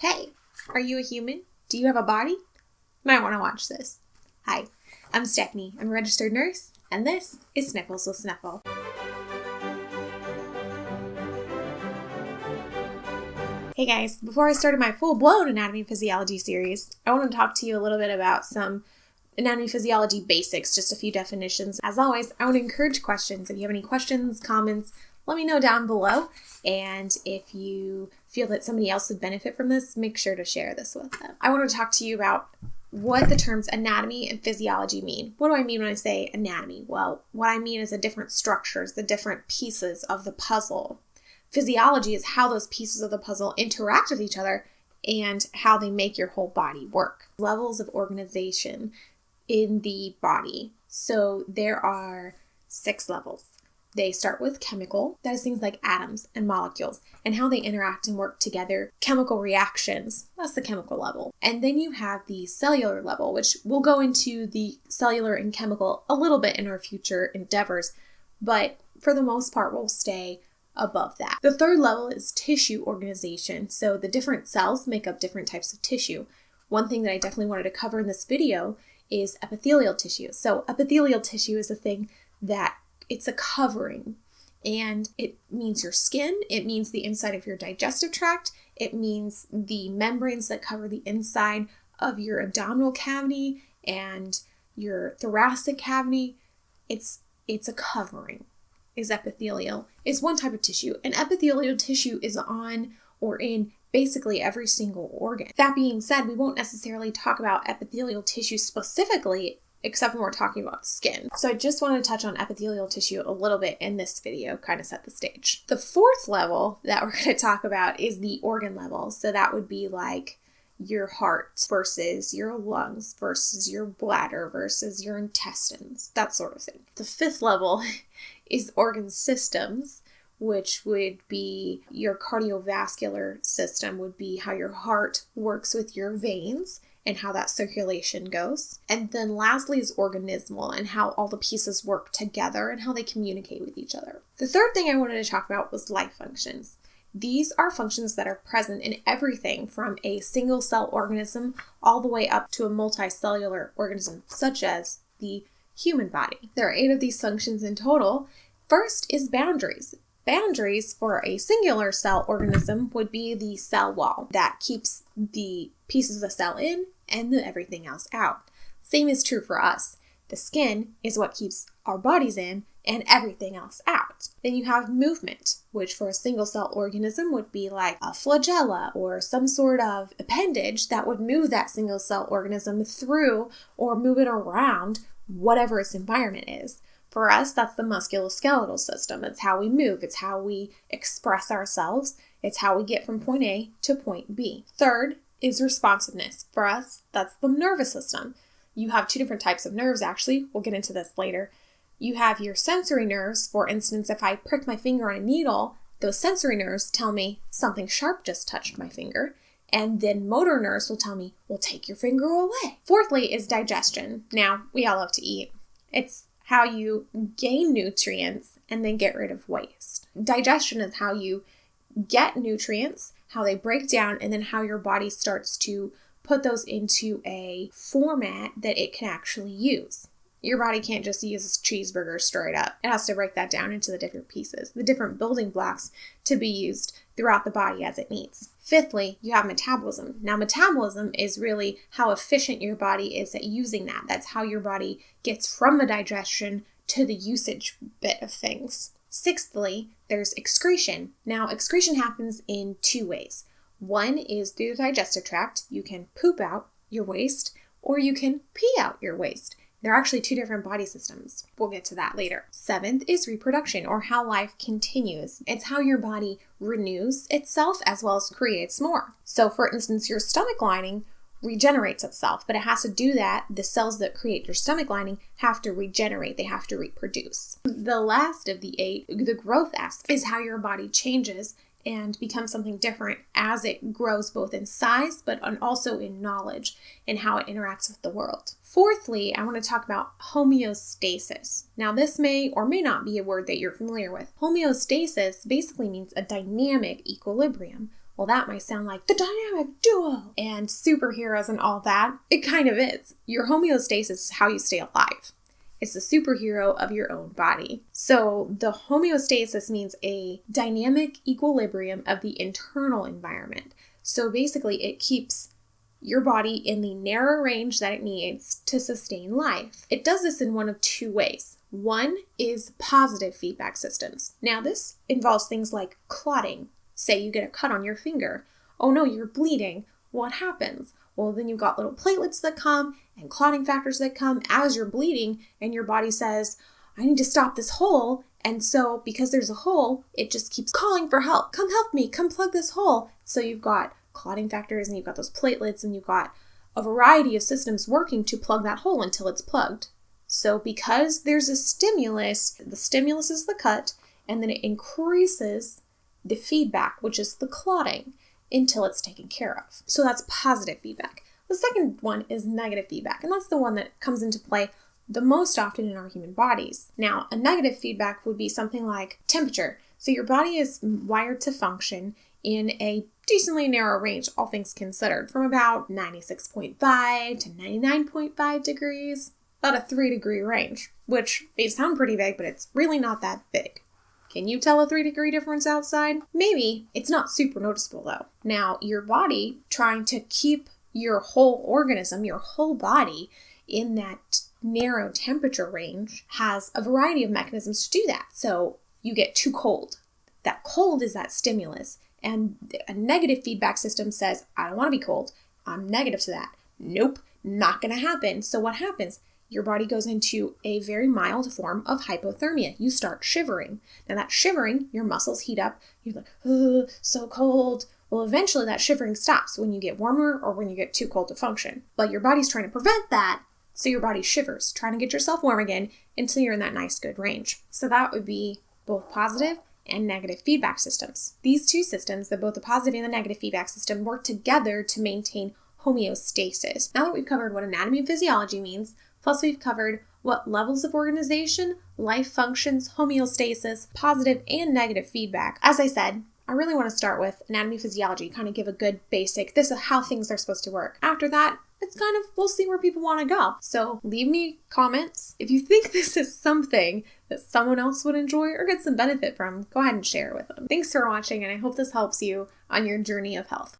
Hey, are you a human? Do you have a body? You might want to watch this. Hi, I'm Stephanie. I'm a registered nurse, and this is Sniffles with Snuffle. Hey guys, before I started my full-blown anatomy physiology series, I want to talk to you a little bit about some anatomy physiology basics, just a few definitions. As always, I want to encourage questions. If you have any questions, comments, let me know down below. And if you feel that somebody else would benefit from this, make sure to share this with them. I want to talk to you about what the terms anatomy and physiology mean. What do I mean when I say anatomy? Well, what I mean is the different structures, the different pieces of the puzzle. Physiology is how those pieces of the puzzle interact with each other and how they make your whole body work. Levels of organization in the body. So there are 6 levels. They start with chemical, that is things like atoms and molecules, and how they interact and work together. Chemical reactions, that's the chemical level. And then you have the cellular level, which we'll go into the cellular and chemical a little bit in our future endeavors, but for the most part, we'll stay above that. The third level is tissue organization. So the different cells make up different types of tissue. One thing that I definitely wanted to cover in this video is epithelial tissue. So epithelial tissue is a thing that it's a covering, and it means your skin, it means the inside of your digestive tract, it means the membranes that cover the inside of your abdominal cavity and your thoracic cavity. It's a covering, is epithelial. It's one type of tissue, and epithelial tissue is on or in basically every single organ. That being said, we won't necessarily talk about epithelial tissue specifically except when we're talking about skin. So I just want to touch on epithelial tissue a little bit in this video, kind of set the stage. The fourth level that we're going to talk about is the organ level. So that would be like your heart versus your lungs versus your bladder versus your intestines, that sort of thing. The fifth level is organ systems, which would be your cardiovascular system, would be how your heart works with your veins and how that circulation goes. And then lastly is organismal and how all the pieces work together and how they communicate with each other. The third thing I wanted to talk about was life functions. These are functions that are present in everything from a single cell organism all the way up to a multicellular organism, such as the human body. There are 8 of these functions in total. First is boundaries. Boundaries for a singular cell organism would be the cell wall that keeps the pieces of the cell in and everything else out. Same is true for us. The skin is what keeps our bodies in and everything else out. Then you have movement, which for a single cell organism would be like a flagella or some sort of appendage that would move that single cell organism through or move it around whatever its environment is. For us, that's the musculoskeletal system. It's how we move. It's how we express ourselves. It's how we get from point A to point B. Third is responsiveness. For us, that's the nervous system. You have 2 different types of nerves, actually. We'll get into this later. You have your sensory nerves. For instance, if I prick my finger on a needle, those sensory nerves tell me something sharp just touched my finger. And then motor nerves will tell me, well, take your finger away. Fourthly is digestion. Now, we all love to eat. It's how you gain nutrients and then get rid of waste. Digestion is how you get nutrients, how they break down, and then how your body starts to put those into a format that it can actually use. Your body can't just use cheeseburgers straight up. It has to break that down into the different pieces, the different building blocks to be used throughout the body as it needs. Fifthly, you have metabolism. Now, metabolism is really how efficient your body is at using that. That's how your body gets from the digestion to the usage bit of things. Sixthly, there's excretion. Now, excretion happens in 2 ways. One is through the digestive tract. You can poop out your waste, or you can pee out your waste. They're actually 2 different body systems. We'll get to that later. 7th is reproduction, or how life continues. It's how your body renews itself as well as creates more. So for instance, your stomach lining regenerates itself, but it has to do that. The cells that create your stomach lining have to regenerate. They have to reproduce. The last of the 8, the growth aspect, is how your body changes and become something different as it grows both in size, but also in knowledge and how it interacts with the world. Fourthly, I want to talk about homeostasis. Now, this may or may not be a word that you're familiar with. Homeostasis basically means a dynamic equilibrium. Well, that might sound like the dynamic duo and superheroes and all that. It kind of is. Your homeostasis is how you stay alive. It's the superhero of your own body. So the homeostasis means a dynamic equilibrium of the internal environment. So basically it keeps your body in the narrow range that it needs to sustain life. It does this in one of two ways. One is positive feedback systems. Now this involves things like clotting. Say you get a cut on your finger. Oh no, you're bleeding. What happens? Well, then you've got little platelets that come and clotting factors that come as you're bleeding, and your body says, I need to stop this hole. And so because there's a hole, it just keeps calling for help. Come help me, come plug this hole. So you've got clotting factors and you've got those platelets and you've got a variety of systems working to plug that hole until it's plugged. So because there's a stimulus, the stimulus is the cut, and then it increases the feedback, which is the clotting, until it's taken care of. So that's positive feedback. The second one is negative feedback, and that's the one that comes into play the most often in our human bodies. Now, a negative feedback would be something like temperature. So your body is wired to function in a decently narrow range, all things considered, from about 96.5 to 99.5 degrees, about a 3-degree range, which may sound pretty big, but it's really not that big. Can you tell a 3-degree difference outside? Maybe. It's not super noticeable though. Now, your body trying to keep your whole organism, your whole body in that narrow temperature range has a variety of mechanisms to do that. So you get too cold. That cold is that stimulus. And a negative feedback system says, I don't want to be cold. I'm negative to that. Nope, not going to happen. So what happens? Your body goes into a very mild form of hypothermia. You start shivering. Now that shivering, your muscles heat up. You're like, oh, so cold. Well, eventually that shivering stops when you get warmer or when you get too cold to function. But your body's trying to prevent that, so your body shivers, trying to get yourself warm again until you're in that nice, good range. So that would be both positive and negative feedback systems. These two systems, both the positive and the negative feedback system, work together to maintain homeostasis. Now that we've covered what anatomy and physiology means, plus we've covered what levels of organization, life functions, homeostasis, positive and negative feedback. As I said, I really want to start with anatomy, physiology, kind of give a good basic, this is how things are supposed to work. After that, it's kind of, we'll see where people want to go. So leave me comments. If you think this is something that someone else would enjoy or get some benefit from, go ahead and share it with them. Thanks for watching, and I hope this helps you on your journey of health.